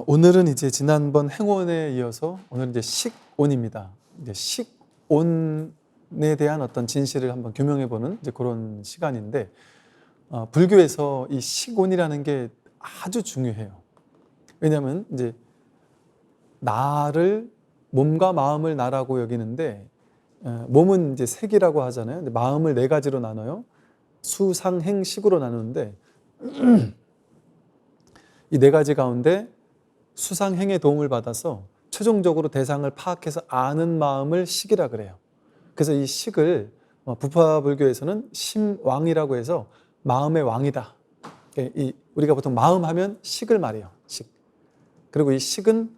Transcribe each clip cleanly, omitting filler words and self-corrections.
오늘은 이제 지난번 행원에 이어서 오늘은 이제 식온입니다. 이제 식온에 대한 어떤 진실을 한번 규명해보는 이제 그런 시간인데, 불교에서 이 식온이라는 게 아주 중요해요. 왜냐하면 이제 나를, 몸과 마음을 나라고 여기는데, 몸은 이제 색이라고 하잖아요. 근데 마음을 네 가지로 나눠요. 수상행식으로 나누는데, 이 네 가지 가운데 수상행의 도움을 받아서 최종적으로 대상을 파악해서 아는 마음을 식이라 그래요. 그래서 이 식을 부파불교에서는 심왕이라고 해서 마음의 왕이다. 우리가 보통 마음 하면 식을 말해요. 식. 그리고 이 식은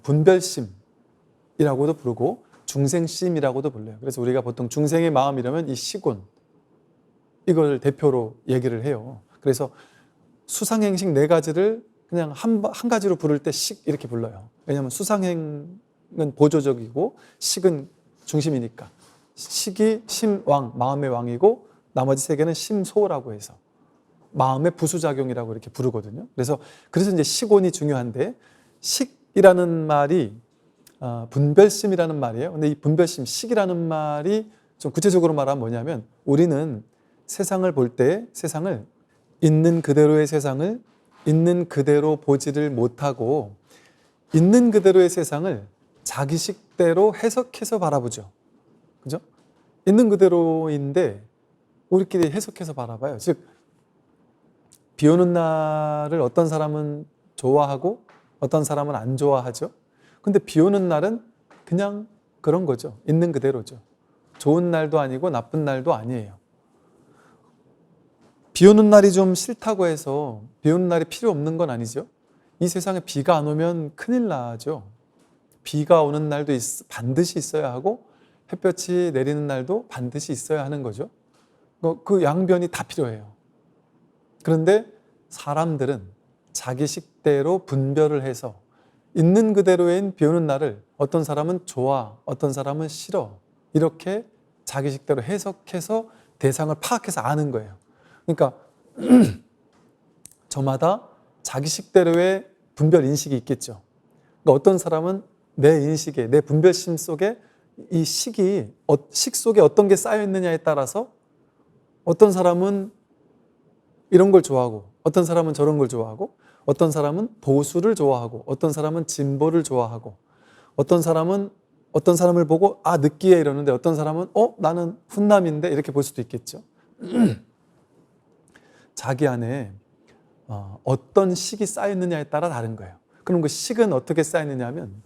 분별심이라고도 부르고 중생심이라고도 불러요. 그래서 우리가 보통 중생의 마음 이러면 이 식온, 이걸 대표로 얘기를 해요. 그래서 수상행식 네 가지를 그냥 한 가지로 부를 때 식 이렇게 불러요. 왜냐하면 수상행은 보조적이고 식은 중심이니까. 식이 심왕, 마음의 왕이고 나머지 세 개는 심소라고 해서 마음의 부수작용이라고 이렇게 부르거든요. 그래서 이제 식온이 중요한데, 식이라는 말이 분별심이라는 말이에요. 근데 이 분별심, 식이라는 말이 좀 구체적으로 말하면 뭐냐면, 우리는 세상을 볼 때 세상을 있는 그대로의 세상을 있는 그대로 보지를 못하고 있는 그대로의 세상을 자기식대로 해석해서 바라보죠. 그죠? 있는 그대로인데 우리끼리 해석해서 바라봐요. 즉, 비 오는 날을 어떤 사람은 좋아하고 어떤 사람은 안 좋아하죠. 근데 비 오는 날은 그냥 그런 거죠. 있는 그대로죠. 좋은 날도 아니고 나쁜 날도 아니에요. 비 오는 날이 좀 싫다고 해서 비 오는 날이 필요 없는 건 아니죠. 이 세상에 비가 안 오면 큰일 나죠. 비가 오는 날도 반드시 있어야 하고 햇볕이 내리는 날도 반드시 있어야 하는 거죠. 그 양변이 다 필요해요. 그런데 사람들은 자기 식대로 분별을 해서 있는 그대로인 비 오는 날을 어떤 사람은 좋아, 어떤 사람은 싫어, 이렇게 자기 식대로 해석해서 대상을 파악해서 아는 거예요. 그러니까 저마다 자기 식대로의 분별 인식이 있겠죠. 그러니까 어떤 사람은 내 인식에, 내 분별심 속에 이 식이, 식 속에 어떤 게 쌓여 있느냐에 따라서 어떤 사람은 이런 걸 좋아하고 어떤 사람은 저런 걸 좋아하고 어떤 사람은 보수를 좋아하고 어떤 사람은 진보를 좋아하고 어떤 사람은 어떤 사람을 보고 느끼해 이러는데 어떤 사람은 나는 훈남인데 이렇게 볼 수도 있겠죠. 자기 안에 어떤 식이 쌓였느냐에 따라 다른 거예요. 그럼 그 식은 어떻게 쌓였느냐 하면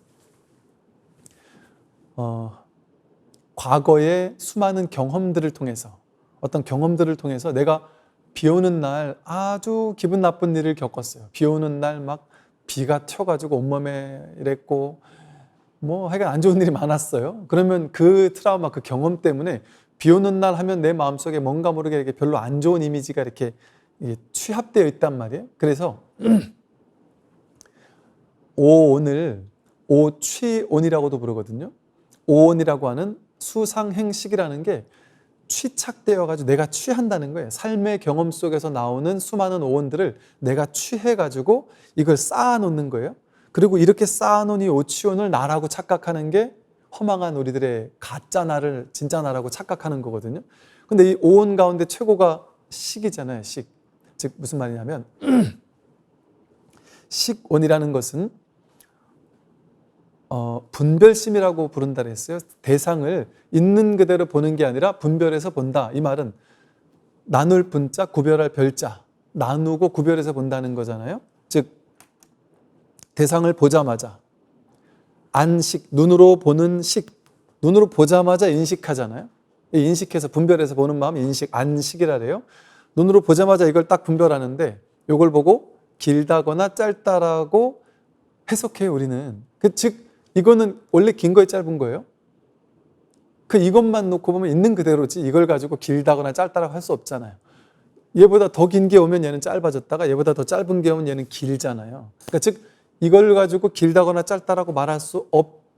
과거의 수많은 경험들을 통해서, 어떤 경험들을 통해서 내가 비 오는 날 아주 기분 나쁜 일을 겪었어요. 비 오는 날 막 비가 튀어가지고 온몸에 이랬고 하여간 안 좋은 일이 많았어요. 그러면 그 트라우마, 그 경험 때문에 비 오는 날 하면 내 마음속에 뭔가 모르게 이렇게 별로 안 좋은 이미지가 이렇게 취합되어 있단 말이에요. 그래서 오온을 오취온이라고도 부르거든요. 오온이라고 하는 수상행식이라는 게 취착되어 가지고 내가 취한다는 거예요. 삶의 경험 속에서 나오는 수많은 오온들을 내가 취해 가지고 이걸 쌓아 놓는 거예요. 그리고 이렇게 쌓아 놓은 이 오취온을 나라고 착각하는 게 허망한 우리들의 가짜 나를 진짜 나라고 착각하는 거거든요. 근데 이 오온 가운데 최고가 식이잖아요. 식. 즉 무슨 말이냐면 식온이라는 것은 분별심이라고 부른다 그랬어요. 대상을 있는 그대로 보는 게 아니라 분별해서 본다. 이 말은 나눌 분자, 구별할 별자, 나누고 구별해서 본다는 거잖아요. 즉 대상을 보자마자 안식, 눈으로 보는 식, 눈으로 보자마자 인식하잖아요. 인식해서 분별해서 보는 마음 인식, 안식이라 그래요. 눈으로 보자마자 이걸 딱 분별하는데 이걸 보고 길다거나 짧다라고 해석해요. 우리는 즉 이거는 원래 긴 거에 짧은 거예요. 이것만 놓고 보면 있는 그대로지 이걸 가지고 길다거나 짧다라고 할 수 없잖아요. 얘보다 더 긴 게 오면 얘는 짧아졌다가 얘보다 더 짧은 게 오면 얘는 길잖아요. 그러니까 즉 이걸 가지고 길다거나 짧다라고 말할 수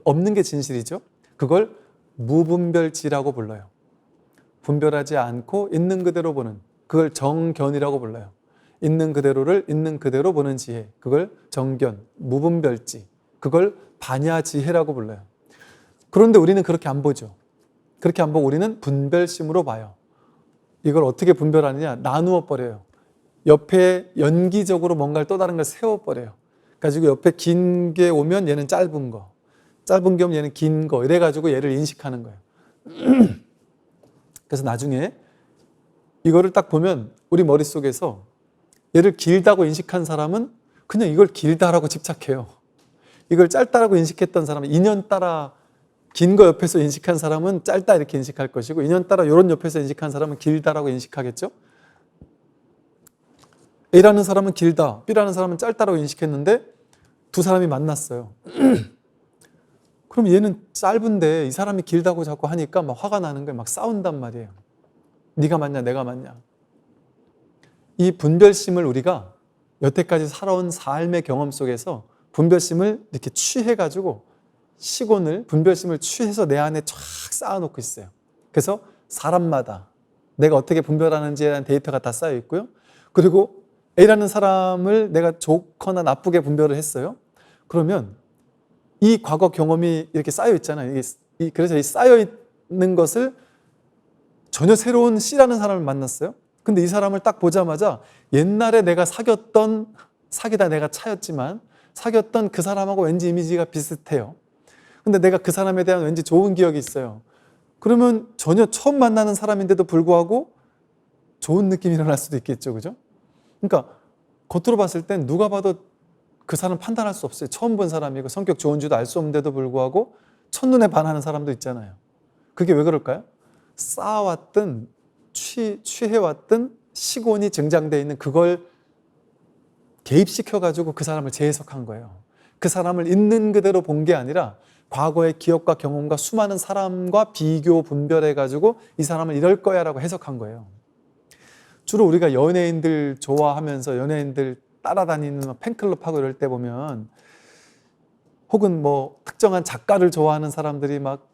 없는 게 진실이죠. 그걸 무분별지라고 불러요. 분별하지 않고 있는 그대로 보는, 그걸 정견이라고 불러요. 있는 그대로를 있는 그대로 보는 지혜, 그걸 정견, 무분별지, 그걸 반야지혜라고 불러요. 그런데 우리는 그렇게 안 보죠. 그렇게 안 보고 우리는 분별심으로 봐요. 이걸 어떻게 분별하느냐? 나누어 버려요. 옆에 연기적으로 뭔가를 또 다른 걸 세워버려요. 가지고 옆에 긴 게 오면 얘는 짧은 거, 짧은 게 오면 얘는 긴 거, 이래가지고 얘를 인식하는 거예요. 그래서 나중에 이거를 딱 보면 우리 머릿속에서 얘를 길다고 인식한 사람은 그냥 이걸 길다라고 집착해요. 이걸 짧다라고 인식했던 사람은 인연 따라 긴 거 옆에서 인식한 사람은 짧다 이렇게 인식할 것이고, 인연 따라 이런 옆에서 인식한 사람은 길다라고 인식하겠죠. A라는 사람은 길다, B라는 사람은 짧다라고 인식했는데 두 사람이 만났어요. 그럼 얘는 짧은데 이 사람이 길다고 자꾸 하니까 막 화가 나는 거예요. 막 싸운단 말이에요. 네가 맞냐 내가 맞냐. 이 분별심을 우리가 여태까지 살아온 삶의 경험 속에서 분별심을 이렇게 취해가지고 시곤을, 분별심을 취해서 내 안에 쫙 쌓아놓고 있어요. 그래서 사람마다 내가 어떻게 분별하는지에 대한 데이터가 다 쌓여 있고요. 그리고 A라는 사람을 내가 좋거나 나쁘게 분별을 했어요. 그러면 이 과거 경험이 이렇게 쌓여 있잖아요. 그래서 이 쌓여 있는 것을 전혀 새로운 C라는 사람을 만났어요. 근데 이 사람을 딱 보자마자 옛날에 내가 사귀다 내가 차였지만 사귀었던 그 사람하고 왠지 이미지가 비슷해요. 근데 내가 그 사람에 대한 왠지 좋은 기억이 있어요. 그러면 전혀 처음 만나는 사람인데도 불구하고 좋은 느낌이 일어날 수도 있겠죠. 그죠? 그러니까 겉으로 봤을 땐 누가 봐도 그 사람 판단할 수 없어요. 처음 본 사람이고 성격 좋은지도 알 수 없는데도 불구하고 첫눈에 반하는 사람도 있잖아요. 그게 왜 그럴까요? 쌓아왔던 취해왔던 시곤이 증장되어 있는 그걸 개입시켜가지고 그 사람을 재해석한 거예요. 그 사람을 있는 그대로 본 게 아니라 과거의 기억과 경험과 수많은 사람과 비교 분별해가지고 이 사람은 이럴 거야 라고 해석한 거예요. 주로 우리가 연예인들 좋아하면서 연예인들 따라다니는 팬클럽하고 이럴 때 보면, 혹은 뭐 특정한 작가를 좋아하는 사람들이 막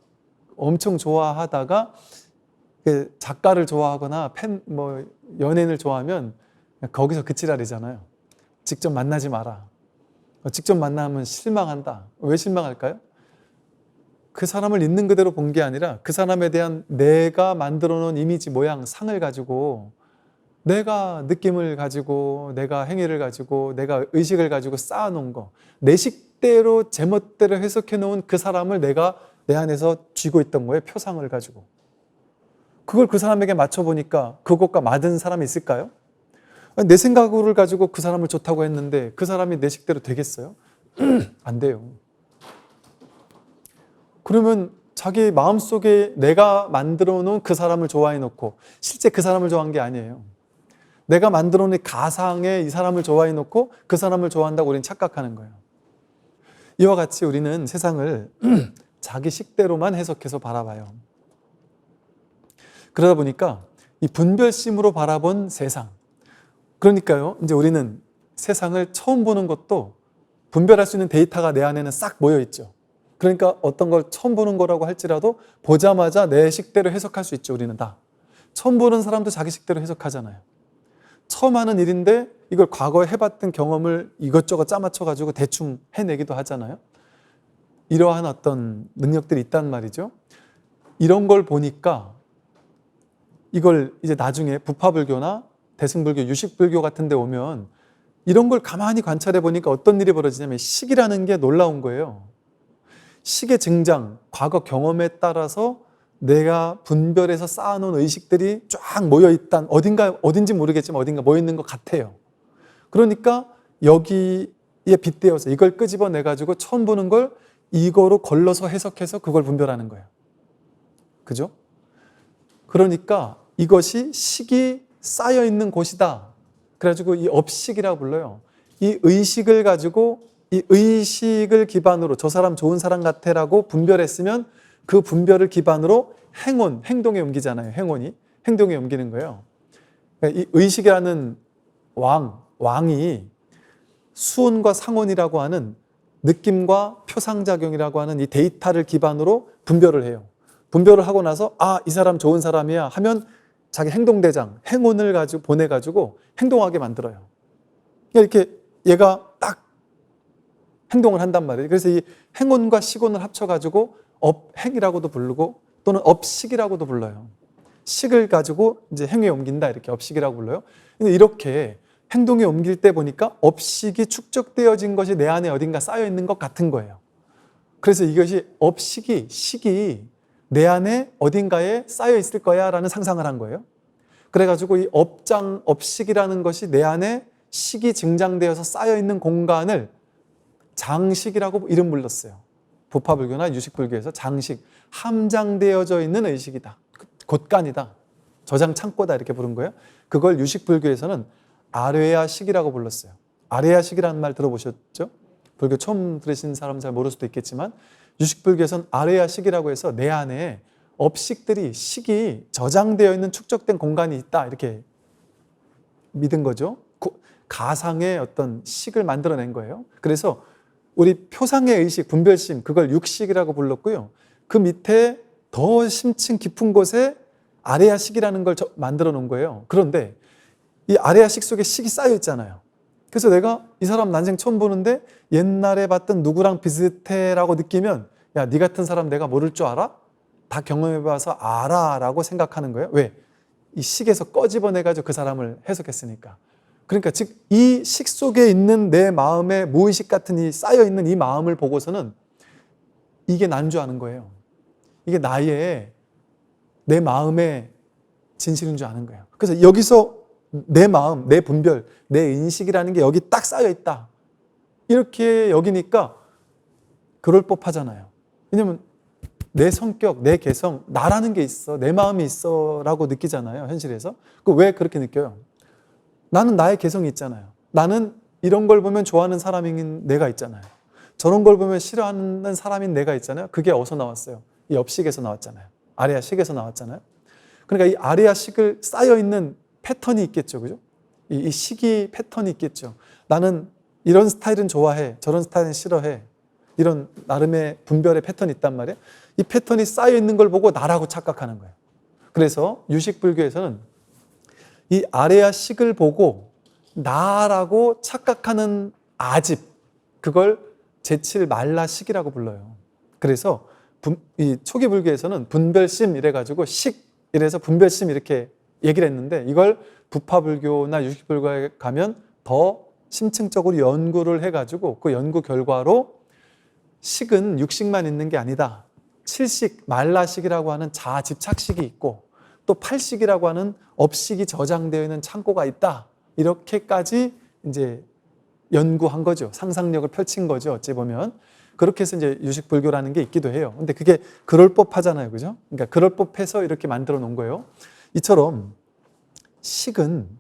엄청 좋아하다가 그 작가를 좋아하거나 연예인을 좋아하면 거기서 그치라리잖아요. 직접 만나지 마라. 직접 만나면 실망한다. 왜 실망할까요? 그 사람을 있는 그대로 본 게 아니라 그 사람에 대한 내가 만들어 놓은 이미지, 모양, 상을 가지고, 내가 느낌을 가지고, 내가 행위를 가지고, 내가 의식을 가지고 쌓아놓은 거, 내 식대로 제멋대로 해석해 놓은 그 사람을 내가 내 안에서 쥐고 있던 거예요. 표상을 가지고. 그걸 그 사람에게 맞춰보니까 그것과 맞은 사람이 있을까요? 내 생각을 가지고 그 사람을 좋다고 했는데 그 사람이 내 식대로 되겠어요? 안 돼요. 그러면 자기 마음속에 내가 만들어 놓은 그 사람을 좋아해 놓고 실제 그 사람을 좋아한 게 아니에요. 내가 만들어 놓은 가상에 이 사람을 좋아해 놓고 그 사람을 좋아한다고 우리는 착각하는 거예요. 이와 같이 우리는 세상을 자기 식대로만 해석해서 바라봐요. 그러다 보니까 이 분별심으로 바라본 세상, 그러니까요, 이제 우리는 세상을 처음 보는 것도 분별할 수 있는 데이터가 내 안에는 싹 모여 있죠. 그러니까 어떤 걸 처음 보는 거라고 할지라도 보자마자 내 식대로 해석할 수 있죠. 우리는 다 처음 보는 사람도 자기 식대로 해석하잖아요. 처음 하는 일인데 이걸 과거에 해봤던 경험을 이것저것 짜맞춰 가지고 대충 해내기도 하잖아요. 이러한 어떤 능력들이 있단 말이죠. 이런 걸 보니까 이걸 이제 나중에 부파불교나 대승불교, 유식불교 같은 데 오면 이런 걸 가만히 관찰해 보니까 어떤 일이 벌어지냐면 식이라는 게 놀라운 거예요. 식의 증장, 과거 경험에 따라서 내가 분별해서 쌓아놓은 의식들이 쫙 모여있단, 어딘지 모르겠지만 어딘가 모여있는 것 같아요. 그러니까 여기에 빗대어서 이걸 끄집어내가지고 처음 보는 걸 이거로 걸러서 해석해서 그걸 분별하는 거예요. 그죠? 그러니까 이것이 식이 쌓여있는 곳이다. 그래가지고 이 업식이라고 불러요. 이 의식을 가지고 이 의식을 기반으로 저 사람 좋은 사람 같아라고 분별했으면 그 분별을 기반으로 행동에 옮기잖아요. 행동에 옮기는 거예요. 그러니까 이 의식이라는 왕이 수온과 상온이라고 하는 느낌과 표상작용이라고 하는 이 데이터를 기반으로 분별을 해요. 분별을 하고 나서 이 사람 좋은 사람이야 하면 자기 행동대장, 행운을 가지고 보내가지고 행동하게 만들어요. 이렇게 얘가 딱 행동을 한단 말이에요. 그래서 이 행온과 식온을 합쳐가지고 업행이라고도 부르고 또는 업식이라고도 불러요. 식을 가지고 이제 행위에 옮긴다, 이렇게 업식이라고 불러요. 근데 이렇게 행동에 옮길 때 보니까 업식이 축적되어진 것이 내 안에 어딘가 쌓여 있는 것 같은 거예요. 그래서 이것이 식이 내 안에 어딘가에 쌓여 있을 거야 라는 상상을 한 거예요. 그래가지고 이 업식이라는 것이 내 안에 식이 증장되어서 쌓여 있는 공간을 장식이라고 이름 불렀어요. 부파불교나 유식불교에서 장식, 함장되어져 있는 의식이다. 곳간이다. 저장 창고다, 이렇게 부른 거예요. 그걸 유식불교에서는 아뢰야식이라고 불렀어요. 아뢰야식이라는 말 들어보셨죠? 불교 처음 들으신 사람은 잘 모를 수도 있겠지만 유식불교에서는 아뢰야식이라고 해서 내 안에 업식들이, 식이 저장되어 있는 축적된 공간이 있다, 이렇게 믿은 거죠. 가상의 어떤 식을 만들어낸 거예요. 그래서 우리 표상의 의식, 분별심, 그걸 육식이라고 불렀고요. 그 밑에 더 심층 깊은 곳에 아뢰야식이라는 걸 만들어 놓은 거예요. 그런데 이 아뢰야식 속에 식이 쌓여 있잖아요. 그래서 내가 이 사람 난생 처음 보는데 옛날에 봤던 누구랑 비슷해라고 느끼면, 야, 네 같은 사람 내가 모를 줄 알아? 다 경험해봐서 알아 라고 생각하는 거예요. 왜? 이 식에서 꺼집어내가지고 그 사람을 해석했으니까. 그러니까 즉 이 식 속에 있는 내 마음의 무의식 같은 이 쌓여있는 이 마음을 보고서는 이게 난 줄 아는 거예요. 이게 내 마음의 진실인 줄 아는 거예요. 그래서 여기서 내 마음, 내 분별, 내 인식이라는 게 여기 딱 쌓여있다, 이렇게 여기니까 그럴 법하잖아요. 왜냐면 내 성격, 내 개성, 나라는 게 있어, 내 마음이 있어 라고 느끼잖아요, 현실에서. 왜 그렇게 느껴요? 나는 나의 개성이 있잖아요. 나는 이런 걸 보면 좋아하는 사람인 내가 있잖아요. 저런 걸 보면 싫어하는 사람인 내가 있잖아요. 그게 어디서 나왔어요? 이 업식에서 나왔잖아요. 아뢰야식에서 나왔잖아요. 그러니까 이 아뢰야식을 쌓여있는 패턴이 있겠죠. 그죠? 이 식이 패턴이 있겠죠. 나는 이런 스타일은 좋아해, 저런 스타일은 싫어해. 이런 나름의 분별의 패턴이 있단 말이에요. 이 패턴이 쌓여있는 걸 보고 나라고 착각하는 거예요. 그래서 유식불교에서는 이 아뢰야식을 보고 나라고 착각하는 아집, 그걸 제7말라식이라고 불러요. 그래서 이 초기 불교에서는 분별심 이래가지고 식 이래서 분별심 이렇게 얘기를 했는데, 이걸 부파불교나 유식불교에 가면 더 심층적으로 연구를 해가지고 그 연구 결과로 식은 육식만 있는 게 아니다. 7식, 말라식이라고 하는 자아 집착식이 있고 또 8식이라고 하는 업식이 저장되어 있는 창고가 있다. 이렇게까지 이제 연구한 거죠. 상상력을 펼친 거죠. 어찌 보면. 그렇게 해서 이제 유식불교라는 게 있기도 해요. 근데 그게 그럴 법하잖아요. 그죠? 그러니까 그럴 법해서 이렇게 만들어 놓은 거예요. 이처럼 식은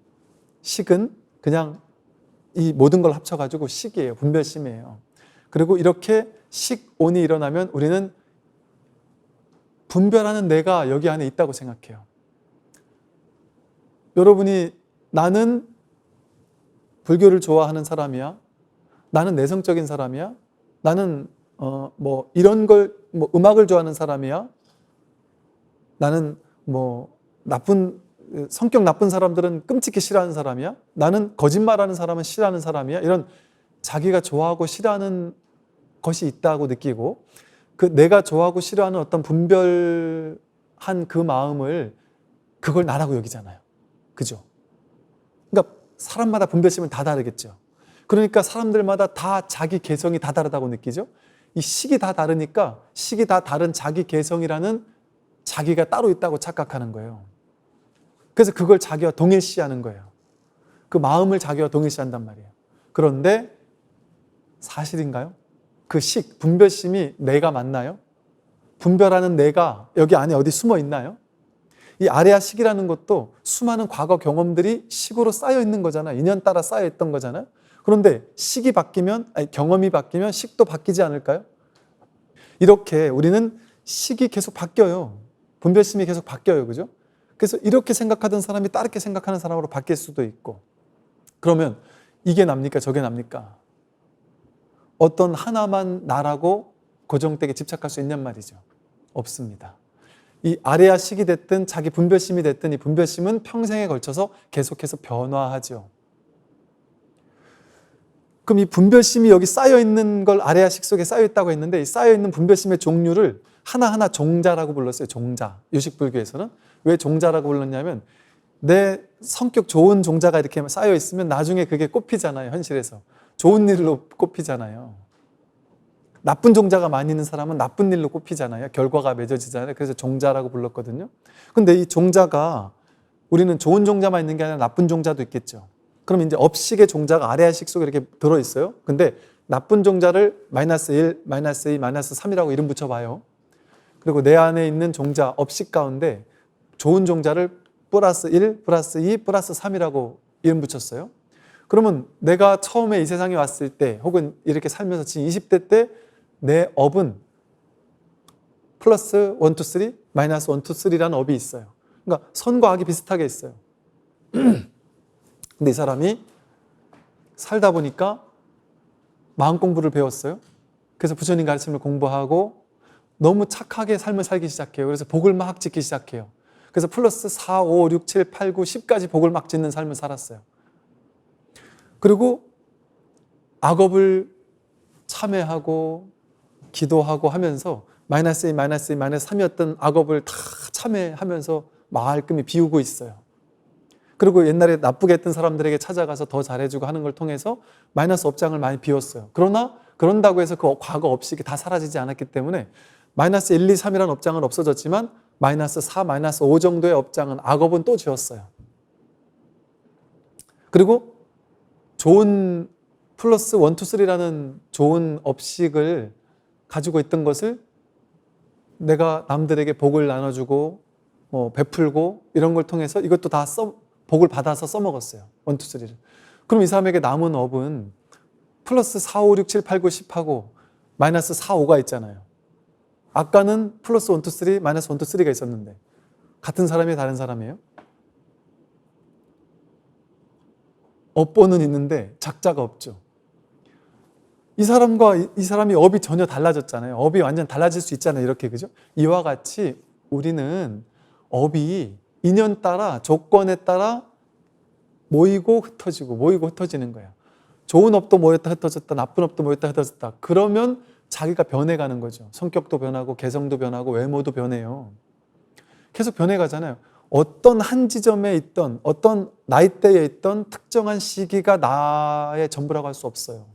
그냥 이 모든 걸 합쳐가지고 식이에요. 분별심이에요. 그리고 이렇게 식온이 일어나면 우리는 분별하는 내가 여기 안에 있다고 생각해요. 여러분이 나는 불교를 좋아하는 사람이야. 나는 내성적인 사람이야. 나는 뭐 이런 걸 뭐 음악을 좋아하는 사람이야. 나는 뭐 성격 나쁜 사람들은 끔찍히 싫어하는 사람이야. 나는 거짓말하는 사람은 싫어하는 사람이야. 이런 자기가 좋아하고 싫어하는 것이 있다고 느끼고, 그 내가 좋아하고 싫어하는 어떤 분별한 그 마음을 그걸 나라고 여기잖아요. 그죠? 그러니까 사람마다 분별심은 다 다르겠죠. 그러니까 사람들마다 다 자기 개성이 다 다르다고 느끼죠. 이 식이 다 다르니까 식이 다 다른 자기 개성이라는 자기가 따로 있다고 착각하는 거예요. 그래서 그걸 자기와 동일시하는 거예요. 그 마음을 자기와 동일시한단 말이에요. 그런데 사실인가요? 그 분별심이 내가 맞나요? 분별하는 내가 여기 안에 어디 숨어 있나요? 이 아뢰야식이라는 것도 수많은 과거 경험들이 식으로 쌓여 있는 거잖아요. 인연 따라 쌓여 있던 거잖아요. 그런데 경험이 바뀌면 식도 바뀌지 않을까요? 이렇게 우리는 식이 계속 바뀌어요. 분별심이 계속 바뀌어요. 그죠? 그래서 이렇게 생각하던 사람이 다르게 생각하는 사람으로 바뀔 수도 있고. 그러면 이게 납니까? 저게 납니까? 어떤 하나만 나라고 고정되게 집착할 수 있냔 말이죠. 없습니다. 이 아뢰야식이 됐든 자기 분별심이 됐든 이 분별심은 평생에 걸쳐서 계속해서 변화하죠. 그럼 이 분별심이 여기 쌓여있는 걸 아래아식 속에 쌓여있다고 했는데 이 쌓여있는 분별심의 종류를 하나하나 종자라고 불렀어요. 종자. 유식불교에서는. 왜 종자라고 불렀냐면 내 성격 좋은 종자가 이렇게 쌓여있으면 나중에 그게 꼽히잖아요. 현실에서. 좋은 일로 꼽히잖아요. 나쁜 종자가 많이 있는 사람은 나쁜 일로 꼽히잖아요. 결과가 맺어지잖아요. 그래서 종자라고 불렀거든요. 근데 이 종자가 우리는 좋은 종자만 있는 게 아니라 나쁜 종자도 있겠죠. 그럼 이제 업식의 종자가 아래아식 속에 이렇게 들어있어요. 근데 나쁜 종자를 마이너스 1, 마이너스 2, 마이너스 3이라고 이름 붙여봐요. 그리고 내 안에 있는 종자, 업식 가운데 좋은 종자를 플러스 1, 플러스 2, 플러스 3이라고 이름 붙였어요. 그러면 내가 처음에 이 세상에 왔을 때 혹은 이렇게 살면서 지금 20대 때 내 업은 플러스 1, 2, 3, 마이너스 1, 2, 3라는 업이 있어요. 그러니까 선과 악이 비슷하게 있어요. 근데 이 사람이 살다 보니까 마음 공부를 배웠어요. 그래서 부처님 가르침을 공부하고 너무 착하게 삶을 살기 시작해요. 그래서 복을 막 짓기 시작해요. 그래서 플러스 4, 5, 6, 7, 8, 9, 10까지 복을 막 짓는 삶을 살았어요. 그리고 악업을 참회하고 기도하고 하면서 마이너스 2, 마이너스 2, 마이너스 3이었던 악업을 다 참회하면서 말끔히 비우고 있어요. 그리고 옛날에 나쁘게 했던 사람들에게 찾아가서 더 잘해주고 하는 걸 통해서 마이너스 업장을 많이 비웠어요. 그러나 그런다고 해서 그 과거 업식이 다 사라지지 않았기 때문에 마이너스 1, 2, 3이라는 업장은 없어졌지만 마이너스 4, 마이너스 5 정도의 업장은 악업은 또 지웠어요. 그리고 좋은 플러스 1, 2, 3라는 좋은 업식을 가지고 있던 것을 내가 남들에게 복을 나눠주고 베풀고 이런 걸 통해서 이것도 다 복을 받아서 써먹었어요. 1, 2, 3를. 그럼 이 사람에게 남은 업은 플러스 4, 5, 6, 7, 8, 9, 10하고 마이너스 4, 5가 있잖아요. 아까는 플러스 1, 2, 3, 마이너스 1, 2, 3가 있었는데 같은 사람이 다른 사람이에요? 업보는 있는데 작자가 없죠. 이 사람과 이 사람이 업이 전혀 달라졌잖아요. 업이 완전 달라질 수 있잖아요. 이렇게, 그죠? 이와 같이 우리는 업이 인연 따라, 조건에 따라 모이고 흩어지고 모이고 흩어지는 거예요. 좋은 업도 모였다 흩어졌다, 나쁜 업도 모였다 흩어졌다. 그러면 자기가 변해가는 거죠. 성격도 변하고 개성도 변하고 외모도 변해요. 계속 변해가잖아요. 어떤 한 지점에 있던 어떤 나이대에 있던 특정한 시기가 나의 전부라고 할 수 없어요.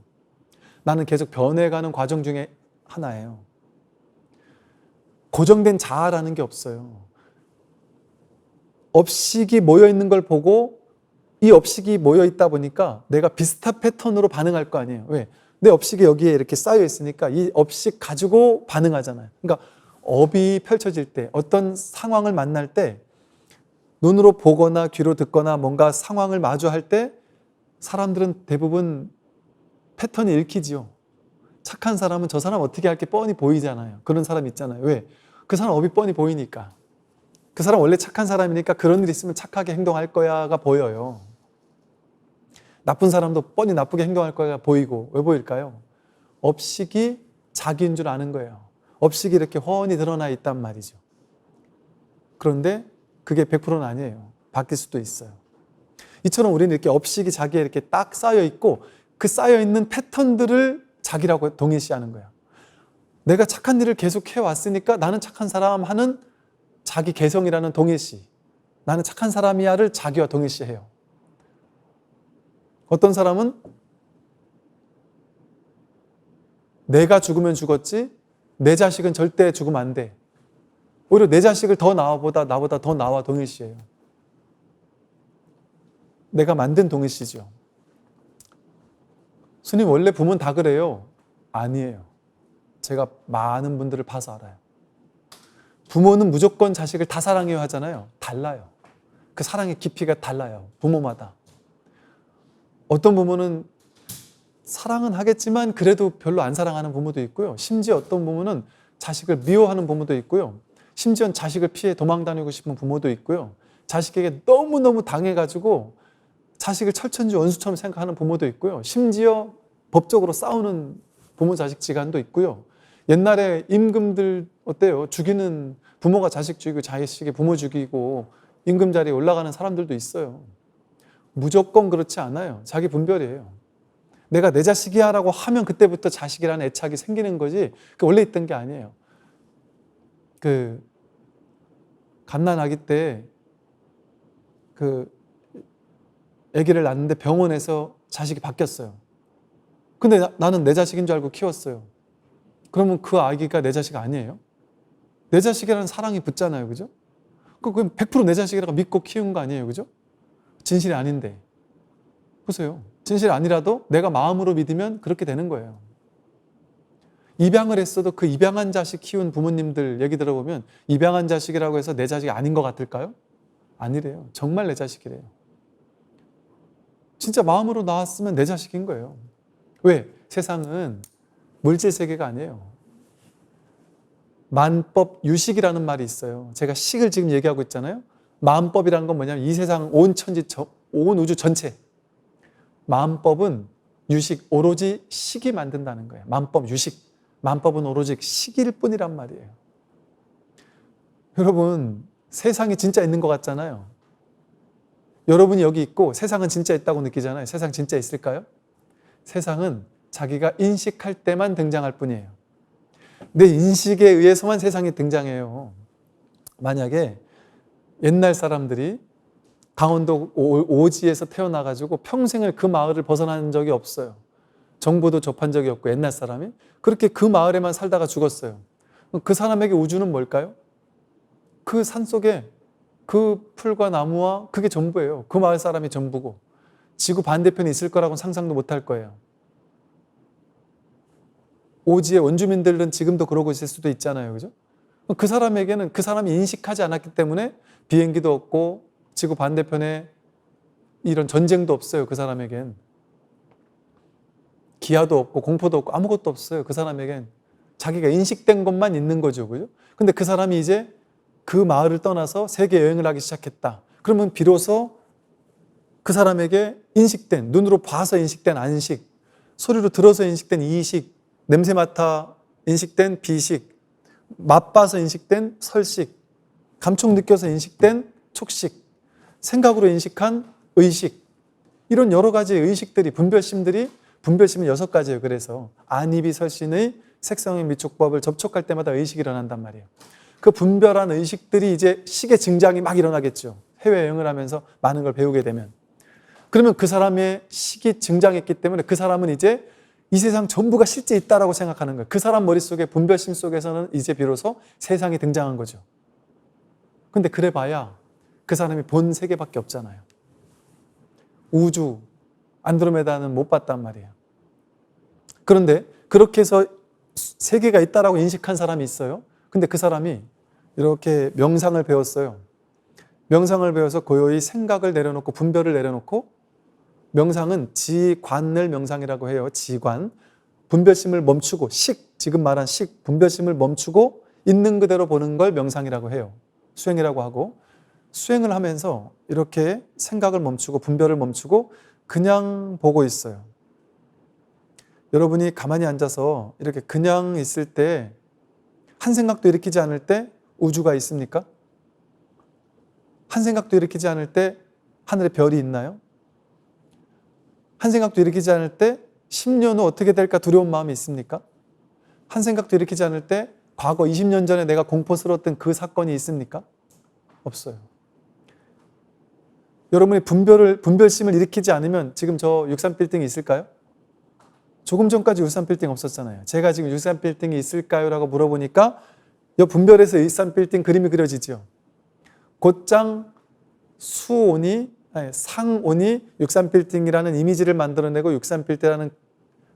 나는 계속 변해가는 과정 중에 하나예요. 고정된 자아라는 게 없어요. 업식이 모여있는 걸 보고 이 업식이 모여있다 보니까 내가 비슷한 패턴으로 반응할 거 아니에요. 왜? 내 업식이 여기에 이렇게 쌓여 있으니까 이 업식 가지고 반응하잖아요. 그러니까 업이 펼쳐질 때 어떤 상황을 만날 때 눈으로 보거나 귀로 듣거나 뭔가 상황을 마주할 때 사람들은 대부분 패턴이 읽히지요. 착한 사람은 저 사람 어떻게 할게 뻔히 보이잖아요. 그런 사람 있잖아요. 왜? 그 사람 업이 뻔히 보이니까. 그 사람 원래 착한 사람이니까 그런 일 있으면 착하게 행동할 거야가 보여요. 나쁜 사람도 뻔히 나쁘게 행동할 거야가 보이고. 왜 보일까요? 업식이 자기인 줄 아는 거예요. 업식이 이렇게 훤히 드러나 있단 말이죠. 그런데 그게 100%는 아니에요. 바뀔 수도 있어요. 이처럼 우리는 이렇게 업식이 자기에 이렇게 딱 쌓여 있고 그 쌓여 있는 패턴들을 자기라고 동일시하는 거예요. 내가 착한 일을 계속 해왔으니까 나는 착한 사람 하는 자기 개성이라는 동일시. 나는 착한 사람이야를 자기와 동일시해요. 어떤 사람은 내가 죽으면 죽었지 내 자식은 절대 죽으면 안 돼. 오히려 내 자식을 나보다 더 나와 동일시해요. 내가 만든 동일시죠. 스님 원래 부모는 다 그래요? 아니에요. 제가 많은 분들을 봐서 알아요. 부모는 무조건 자식을 다 사랑해야 하잖아요. 달라요. 그 사랑의 깊이가 달라요. 부모마다. 어떤 부모는 사랑은 하겠지만 그래도 별로 안 사랑하는 부모도 있고요. 심지어 어떤 부모는 자식을 미워하는 부모도 있고요. 심지어 자식을 피해 도망 다니고 싶은 부모도 있고요. 자식에게 너무너무 당해가지고 자식을 철천지 원수처럼 생각하는 부모도 있고요. 심지어 법적으로 싸우는 부모 자식 지간도 있고요. 옛날에 임금들 어때요? 죽이는 부모가 자식 죽이고 자식이 부모 죽이고 임금 자리에 올라가는 사람들도 있어요. 무조건 그렇지 않아요. 자기 분별이에요. 내가 내 자식이야 라고 하면 그때부터 자식이라는 애착이 생기는 거지 그 원래 있던 게 아니에요. 그 갓난아기 때 그 아기를 낳는데 병원에서 자식이 바뀌었어요. 근데 나는 내 자식인 줄 알고 키웠어요. 그러면 그 아기가 내 자식 아니에요? 내 자식이라는 사랑이 붙잖아요. 그죠? 그럼 100% 내 자식이라고 믿고 키운 거 아니에요. 그죠? 진실이 아닌데. 보세요. 진실이 아니라도 내가 마음으로 믿으면 그렇게 되는 거예요. 입양을 했어도 그 입양한 자식 키운 부모님들 얘기 들어보면 입양한 자식이라고 해서 내 자식이 아닌 것 같을까요? 아니래요. 정말 내 자식이래요. 진짜 마음으로 낳았으면 내 자식인 거예요. 왜? 세상은 물질 세계가 아니에요. 만법 유식이라는 말이 있어요. 제가 식을 지금 얘기하고 있잖아요. 만법이라는 건 뭐냐면 이 세상 온 천지, 온 우주 전체. 만법은 유식, 오로지 식이 만든다는 거예요. 만법 유식. 만법은 오로지 식일 뿐이란 말이에요. 여러분, 세상이 진짜 있는 것 같잖아요. 여러분이 여기 있고 세상은 진짜 있다고 느끼잖아요. 세상 진짜 있을까요? 세상은 자기가 인식할 때만 등장할 뿐이에요. 내 인식에 의해서만 세상이 등장해요. 만약에 옛날 사람들이 강원도 오지에서 태어나가지고 평생을 그 마을을 벗어난 적이 없어요. 정보도 접한 적이 없고 옛날 사람이 그렇게 그 마을에만 살다가 죽었어요. 그 사람에게 우주는 뭘까요? 그 산속에 그 풀과 나무와 그게 전부예요. 그 마을 사람이 전부고 지구 반대편에 있을 거라고는 상상도 못할 거예요. 오지의 원주민들은 지금도 그러고 있을 수도 있잖아요. 그죠? 그 사람에게는 그 사람이 인식하지 않았기 때문에 비행기도 없고 지구 반대편에 이런 전쟁도 없어요. 그 사람에겐. 기아도 없고 공포도 없고 아무것도 없어요. 그 사람에겐. 자기가 인식된 것만 있는 거죠. 그죠? 근데 그 사람이 이제 그 마을을 떠나서 세계 여행을 하기 시작했다. 그러면 비로소 그 사람에게 인식된, 눈으로 봐서 인식된 안식, 소리로 들어서 인식된 이식, 냄새 맡아 인식된 비식, 맛봐서 인식된 설식, 감촉 느껴서 인식된 촉식, 생각으로 인식한 의식, 이런 여러 가지 의식들이, 분별심은 6가지예요. 그래서 안입이 설신의 색성의 미촉법을 접촉할 때마다 의식이 일어난단 말이에요. 그 분별한 의식들이 이제 식의 증장이 막 일어나겠죠. 해외여행을 하면서 많은 걸 배우게 되면. 그러면 그 사람의 식이 증장했기 때문에 그 사람은 이제 이 세상 전부가 실제 있다라고 생각하는 거예요. 그 사람 머릿속에 분별심 속에서는 이제 비로소 세상이 등장한 거죠. 근데 그래 봐야 그 사람이 본 세계밖에 없잖아요. 우주, 안드로메다는 못 봤단 말이에요. 그런데 그렇게 해서 세계가 있다라고 인식한 사람이 있어요. 근데 그 사람이 이렇게 명상을 배웠어요. 명상을 배워서 고요히 생각을 내려놓고 분별을 내려놓고 명상은 지관을 명상이라고 해요. 지관. 분별심을 멈추고 지금 말한 분별심을 멈추고 있는 그대로 보는 걸 명상이라고 해요. 수행이라고 하고 수행을 하면서 이렇게 생각을 멈추고 분별을 멈추고 그냥 보고 있어요. 여러분이 가만히 앉아서 이렇게 그냥 있을 때 한 생각도 일으키지 않을 때 우주가 있습니까? 한 생각도 일으키지 않을 때 하늘에 별이 있나요? 한 생각도 일으키지 않을 때 10년 후 어떻게 될까 두려운 마음이 있습니까? 한 생각도 일으키지 않을 때 과거 20년 전에 내가 공포스러웠던 그 사건이 있습니까? 없어요. 여러분이 분별심을 일으키지 않으면 지금 저 63빌딩이 있을까요? 조금 전까지 63빌딩 없었잖아요. 제가 지금 63빌딩이 있을까요? 라고 물어보니까 이 분별에서 63빌딩 그림이 그려지죠. 곧장 상온이 63빌딩이라는 이미지를 만들어내고 63빌딩이라는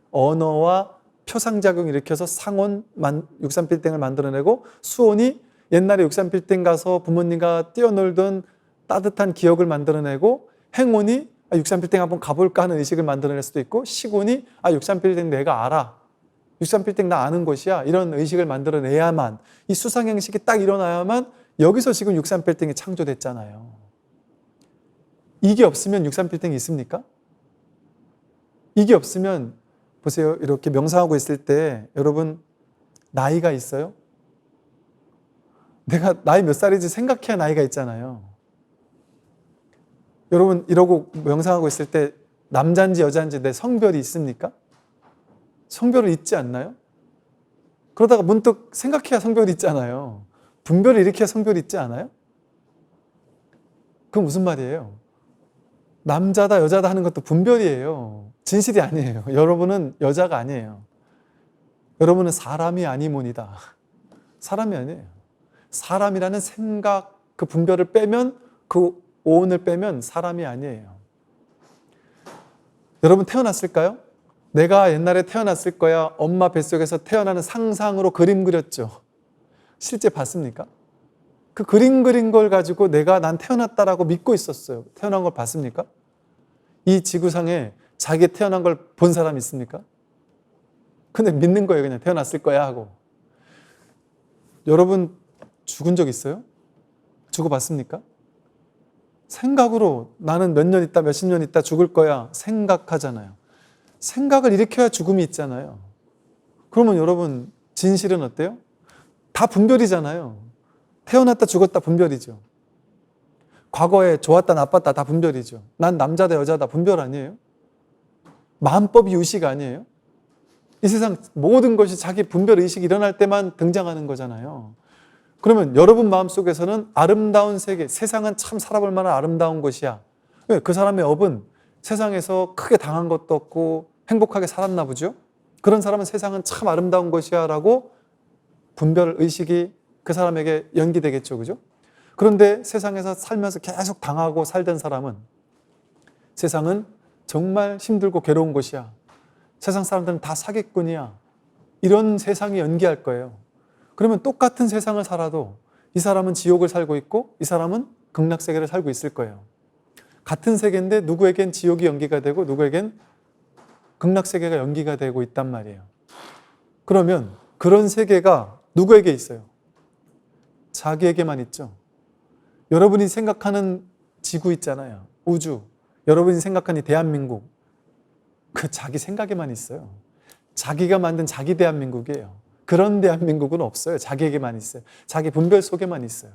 언어와 표상작용을 일으켜서 상온 63빌딩을 만들어내고 수온이 옛날에 63빌딩 가서 부모님과 뛰어놀던 따뜻한 기억을 만들어내고 행온이 63빌딩 한번 가볼까 하는 의식을 만들어낼 수도 있고 시군이 63빌딩 내가 알아. 63빌딩 나 아는 곳이야. 이런 의식을 만들어내야만 이 수상행식이 딱 일어나야만 여기서 지금 63빌딩이 창조됐잖아요. 이게 없으면 63빌딩이 있습니까? 이게 없으면 보세요. 이렇게 명상하고 있을 때 여러분 나이가 있어요? 내가 나이 몇 살인지 생각해야 나이가 있잖아요. 여러분 이러고 명상하고 있을 때 남자인지 여자인지 내 성별이 있습니까? 성별은 있지 않나요? 그러다가 문득 생각해야 성별이 있잖아요. 분별을 일으켜야 성별이 있지 않아요? 그건 무슨 말이에요? 남자다 여자다 하는 것도 분별이에요. 진실이 아니에요. 여러분은 여자가 아니에요. 여러분은 사람이 아니문이다. 사람이 아니에요. 사람이라는 생각, 그 분별을 빼면, 그 오온을 빼면 사람이 아니에요. 여러분 태어났을까요? 내가 옛날에 태어났을 거야. 엄마 뱃속에서 태어나는 상상으로 그림 그렸죠. 실제 봤습니까? 그 그림 그린 걸 가지고 난 태어났다라고 믿고 있었어요. 태어난 걸 봤습니까? 이 지구상에 자기 태어난 걸 본 사람 있습니까? 근데 믿는 거예요. 그냥 태어났을 거야 하고. 여러분 죽은 적 있어요? 죽어봤습니까? 생각으로 나는 몇 년 있다 몇십 년 있다 죽을 거야 생각하잖아요. 생각을 일으켜야 죽음이 있잖아요. 그러면 여러분 진실은 어때요? 다 분별이잖아요. 태어났다 죽었다 분별이죠. 과거에 좋았다 나빴다 다 분별이죠. 난 남자다 여자다 분별 아니에요? 마음법이 의식 아니에요? 이 세상 모든 것이 자기 분별 의식이 일어날 때만 등장하는 거잖아요. 그러면 여러분 마음속에서는 아름다운 세계, 세상은 참 살아볼 만한 아름다운 곳이야. 왜? 그 사람의 업은 세상에서 크게 당한 것도 없고 행복하게 살았나 보죠? 그런 사람은 세상은 참 아름다운 곳이야 라고 분별 의식이 그 사람에게 연기되겠죠. 그죠? 그런데 세상에서 살면서 계속 당하고 살던 사람은 세상은 정말 힘들고 괴로운 곳이야. 세상 사람들은 다 사기꾼이야. 이런 세상이 연기할 거예요. 그러면 똑같은 세상을 살아도 이 사람은 지옥을 살고 있고 이 사람은 극락세계를 살고 있을 거예요. 같은 세계인데 누구에겐 지옥이 연기가 되고 누구에겐 극락세계가 연기가 되고 있단 말이에요. 그러면 그런 세계가 누구에게 있어요? 자기에게만 있죠. 여러분이 생각하는 지구 있잖아요. 우주. 여러분이 생각하는 이 대한민국. 그 자기 생각에만 있어요. 자기가 만든 자기 대한민국이에요. 그런 대한민국은 없어요. 자기에게만 있어요. 자기 분별 속에만 있어요.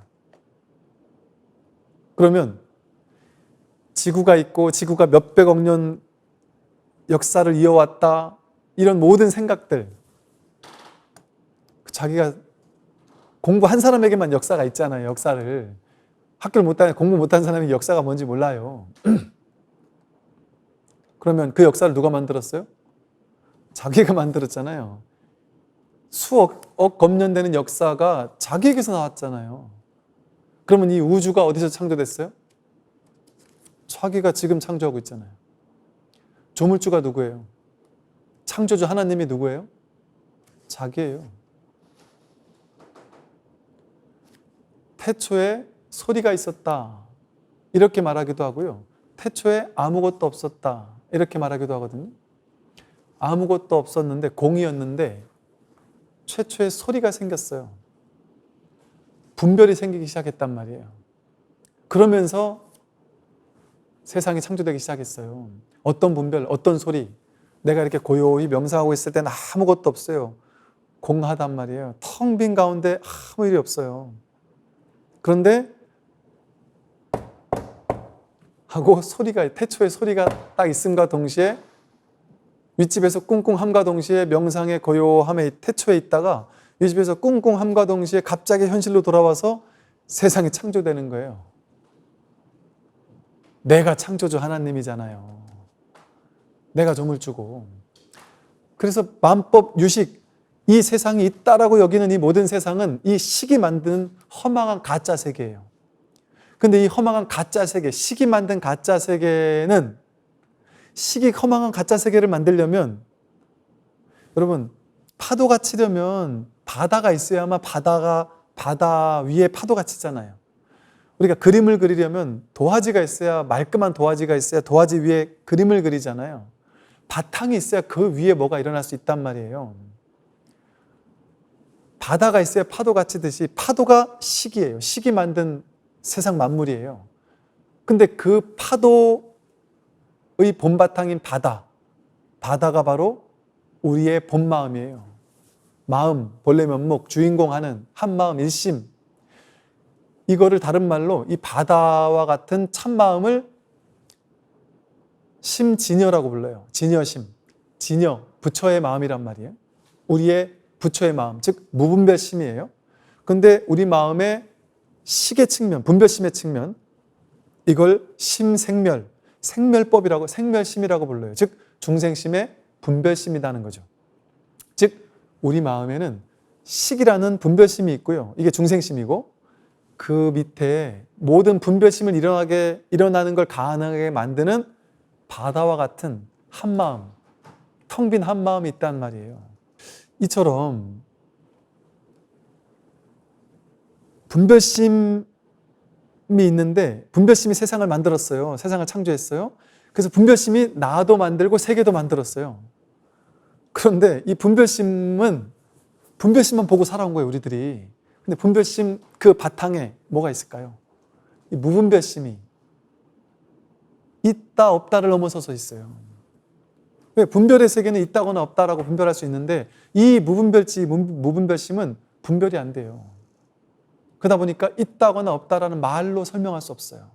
그러면 지구가 있고 지구가 몇백억 년 역사를 이어왔다. 이런 모든 생각들. 자기가 공부한 사람에게만 역사가 있잖아요. 역사를. 학교를 못한 공부 못한 사람이 역사가 뭔지 몰라요. 그러면 그 역사를 누가 만들었어요? 자기가 만들었잖아요. 수억 검년되는 역사가 자기에게서 나왔잖아요. 그러면 이 우주가 어디서 창조됐어요? 자기가 지금 창조하고 있잖아요. 조물주가 누구예요? 창조주 하나님이 누구예요? 자기예요. 태초에 소리가 있었다. 이렇게 말하기도 하고요. 태초에 아무것도 없었다. 이렇게 말하기도 하거든요. 아무것도 없었는데 공이었는데 최초에 소리가 생겼어요. 분별이 생기기 시작했단 말이에요. 그러면서 세상이 창조되기 시작했어요. 어떤 분별, 어떤 소리. 내가 이렇게 고요히 명상하고 있을 때는 아무것도 없어요. 공하단 말이에요. 텅 빈 가운데 아무 일이 없어요. 그런데 하고 소리가, 태초에 소리가 딱 있음과 동시에 윗집에서 꿍꿍함과 동시에 명상의 고요함에 태초에 있다가 윗집에서 꿍꿍함과 동시에 갑자기 현실로 돌아와서 세상이 창조되는 거예요. 내가 창조주 하나님이잖아요. 내가 조물주고. 그래서 만법, 유식, 이 세상이 있다라고 여기는 이 모든 세상은 이 식이 만드는 허망한 가짜 세계예요. 근데 이 허망한 가짜 세계, 식이 만든 가짜 세계는 식이 허망한 가짜 세계를 만들려면 여러분 파도가 치려면 바다가 있어야만 바다 위에 파도가 치잖아요. 우리가 그림을 그리려면 도화지가 있어야 말끔한 도화지가 있어야 도화지 위에 그림을 그리잖아요. 바탕이 있어야 그 위에 뭐가 일어날 수 있단 말이에요. 바다가 있어야 파도가 치듯이 파도가 식이에요. 식이 만든 세상 만물이에요. 근데 그 파도의 본바탕인 바다가 바로 우리의 본마음이에요. 마음, 본래 면목, 주인공 하는 한마음 일심. 이거를 다른 말로 이 바다와 같은 참마음을 심진여라고 불러요. 진여심. 진여, 부처의 마음이란 말이에요. 우리의 부처의 마음, 즉 무분별심이에요. 근데 우리 마음의 식의 측면, 분별심의 측면, 이걸 심생멸, 생멸법이라고, 생멸심이라고 불러요. 즉 중생심의 분별심이라는 거죠. 즉 우리 마음에는 식이라는 분별심이 있고요. 이게 중생심이고, 그 밑에 모든 분별심을 일어나는 걸 가능하게 만드는 바다와 같은 한마음, 텅 빈 한마음이 있단 말이에요. 이처럼 분별심이 있는데, 분별심이 세상을 만들었어요. 세상을 창조했어요. 그래서 분별심이 나도 만들고 세계도 만들었어요. 그런데 이 분별심만 보고 살아온 거예요, 우리들이. 근데 분별심 그 바탕에 뭐가 있을까요? 이 무분별심이 있다 없다를 넘어서서 있어요. 왜? 분별의 세계는 있다거나 없다라고 분별할 수 있는데, 이 무분별심은 분별이 안 돼요. 그러다 보니까 있다거나 없다라는 말로 설명할 수 없어요.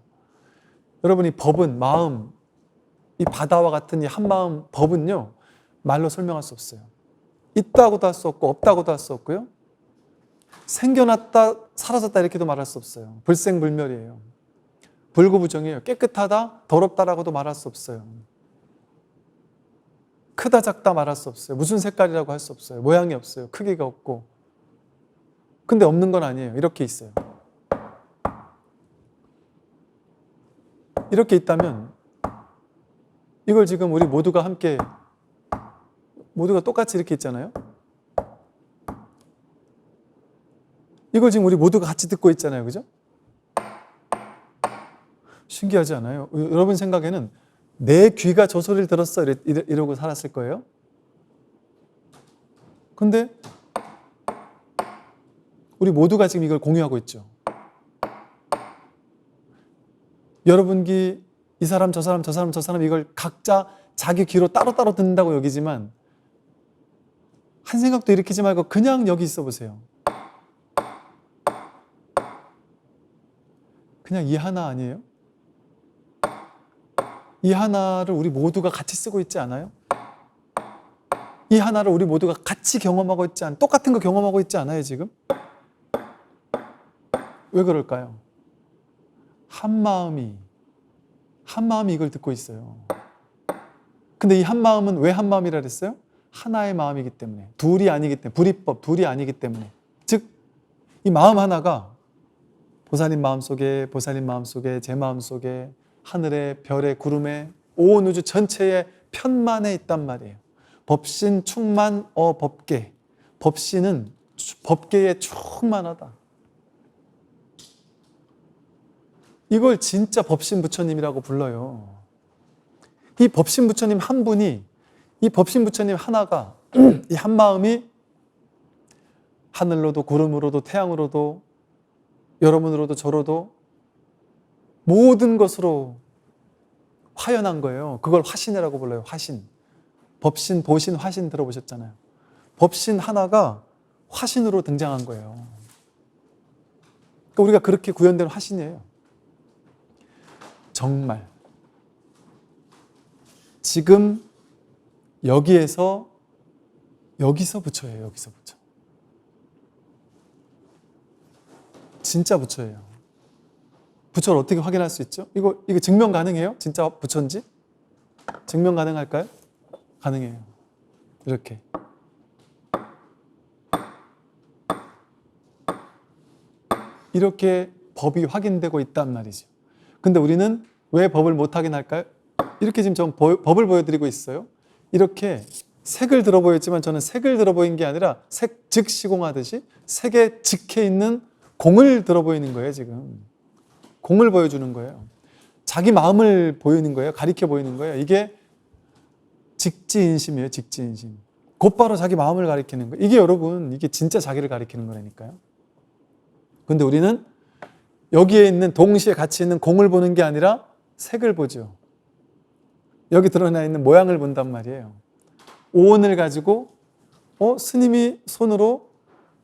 여러분이 법은, 마음, 이 바다와 같은 이 한마음 법은요, 말로 설명할 수 없어요. 있다고도 할 수 없고 없다고도 할 수 없고요, 생겨났다 사라졌다 이렇게도 말할 수 없어요. 불생불멸이에요. 불구부정이에요. 깨끗하다 더럽다라고도 말할 수 없어요. 크다 작다 말할 수 없어요. 무슨 색깔이라고 할 수 없어요. 모양이 없어요. 크기가 없고. 근데 없는 건 아니에요. 이렇게 있어요. 이렇게 있다면 이걸 지금 우리 모두가 함께, 모두가 똑같이 이렇게 있잖아요. 이걸 지금 우리 모두가 같이 듣고 있잖아요. 그죠? 신기하지 않아요? 여러분 생각에는 내 귀가 저 소리를 들었어 이러고 살았을 거예요. 근데 우리 모두가 지금 이걸 공유하고 있죠. 여러분 귀, 이 사람 저 사람 저 사람 저 사람, 이걸 각자 자기 귀로 따로따로 듣는다고 여기지만 한 생각도 일으키지 말고 그냥 여기 있어 보세요. 그냥 이 하나 아니에요? 이 하나를 우리 모두가 같이 쓰고 있지 않아요? 이 하나를 우리 모두가 같이 경험하고 있지 않아요? 똑같은 거 경험하고 있지 않아요, 지금? 왜 그럴까요? 한마음이 이걸 듣고 있어요. 근데 이 한마음은 왜 한마음이라 그랬어요? 하나의 마음이기 때문에. 둘이 아니기 때문에. 불이법, 둘이 아니기 때문에. 즉, 이 마음 하나가 보살님 마음속에, 보살님 마음속에, 제 마음속에, 하늘에, 별에, 구름에, 온 우주 전체의 편만에 있단 말이에요. 법신 충만 법계. 법신은 법계에 충만하다. 이걸 진짜 법신 부처님이라고 불러요. 이 법신 부처님 한 분이, 이 법신 부처님 하나가, 이 한마음이 하늘로도 구름으로도 태양으로도 여러분으로도 저로도 모든 것으로 화연한 거예요. 그걸 화신이라고 불러요. 화신. 법신, 보신, 화신 들어보셨잖아요. 법신 하나가 화신으로 등장한 거예요. 그러니까 우리가 그렇게 구현된 화신이에요. 정말 지금 여기서 부처예요. 여기서 부처. 진짜 부처예요. 부처를 어떻게 확인할 수 있죠? 이거 증명 가능해요? 진짜 부처인지? 증명 가능할까요? 가능해요. 이렇게. 이렇게 법이 확인되고 있단 말이죠. 근데 우리는 왜 법을 못 확인할까요? 이렇게 지금 전 법을 보여드리고 있어요. 이렇게 색을 들어 보였지만 저는 색을 들어 보인 게 아니라 색 즉 시공하듯이 색에 직해 있는 공을 들어 보이는 거예요, 지금. 공을 보여주는 거예요. 자기 마음을 보이는 거예요. 가리켜 보이는 거예요. 이게 직지인심이에요, 직지인심. 곧바로 자기 마음을 가리키는 거예요. 이게 여러분, 이게 진짜 자기를 가리키는 거라니까요. 근데 우리는 여기에 있는, 동시에 같이 있는 공을 보는 게 아니라 색을 보죠. 여기 드러나 있는 모양을 본단 말이에요. 오온을 가지고 스님이 손으로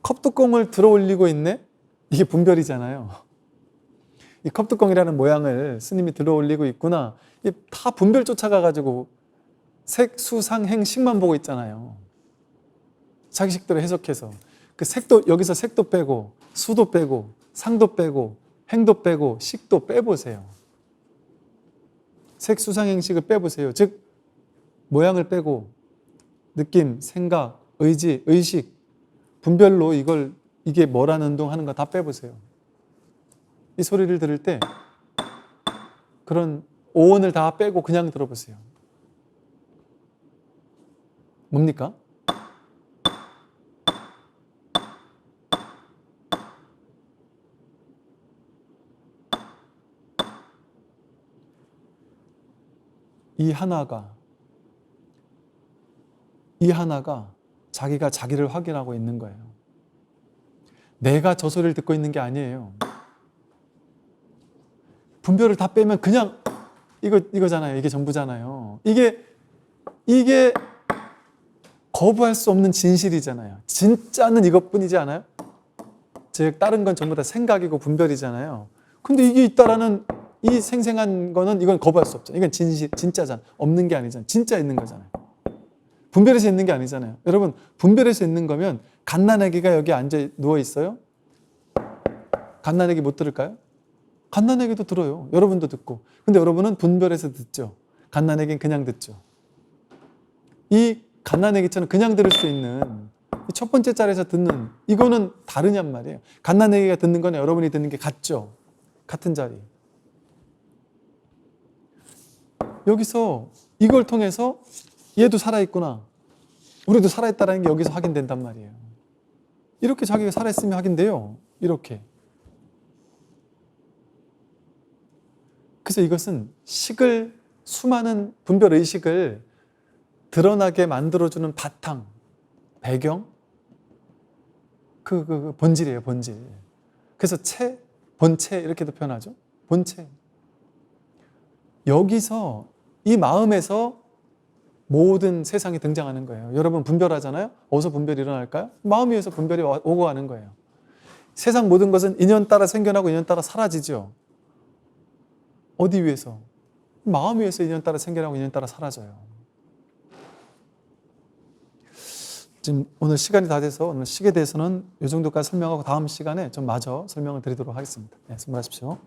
컵뚜껑을 들어 올리고 있네? 이게 분별이잖아요. 이 컵뚜껑이라는 모양을 스님이 들어 올리고 있구나. 이 다 분별 쫓아가가지고 색, 수, 상, 행, 식만 보고 있잖아요. 자기 식대로 해석해서. 그 색도, 여기서 색도 빼고, 수도 빼고, 상도 빼고, 행도 빼고, 식도 빼보세요. 색, 수, 상, 행식을 빼보세요. 즉, 모양을 빼고, 느낌, 생각, 의지, 의식, 분별로 이게 뭐라는 운동 하는 거 다 빼보세요. 이 소리를 들을 때 그런 오온을 다 빼고 그냥 들어보세요. 뭡니까? 이 하나가 자기가 자기를 확인하고 있는 거예요. 내가 저 소리를 듣고 있는 게 아니에요. 분별을 다 빼면 그냥 이거잖아요. 이게 전부잖아요. 이게 거부할 수 없는 진실이잖아요. 진짜는 이것뿐이지 않아요? 즉 다른 건 전부 다 생각이고 분별이잖아요. 근데 이게 있다라는 이 생생한 거는 이건 거부할 수 없죠. 이건 진짜잖아. 없는 게 아니잖아요. 진짜 있는 거잖아요. 분별해서 있는 게 아니잖아요. 여러분, 분별해서 있는 거면 갓난아기가 여기 앉아 누워 있어요? 갓난아기 못 들을까요? 갓난아기도 들어요. 여러분도 듣고. 근데 여러분은 분별해서 듣죠. 갓난아기는 그냥 듣죠. 이 갓난아기처럼 그냥 들을 수 있는 첫 번째 자리에서 듣는 이거는 다르냔 말이에요. 갓난아기가 듣는 거는 여러분이 듣는 게 같죠. 같은 자리. 여기서 이걸 통해서 얘도 살아있구나. 우리도 살아있다는 게 여기서 확인된단 말이에요. 이렇게 자기가 살아있으면 확인돼요. 이렇게. 그래서 이것은 수많은 분별의식을 드러나게 만들어주는 바탕, 배경, 그 본질이에요, 본질. 그래서 본체 이렇게도 표현하죠. 본체. 여기서 이 마음에서 모든 세상이 등장하는 거예요. 여러분 분별하잖아요. 어디서 분별이 일어날까요? 마음 위에서 분별이 오고 가는 거예요. 세상 모든 것은 인연 따라 생겨나고 인연 따라 사라지죠. 어디 위에서? 마음 위에서 인연 따라 생겨나고 인연 따라 사라져요. 지금 오늘 시간이 다 돼서 오늘 식에 대해서는 이 정도까지 설명하고 다음 시간에 좀 마저 설명을 드리도록 하겠습니다. 네, 수고하십시오.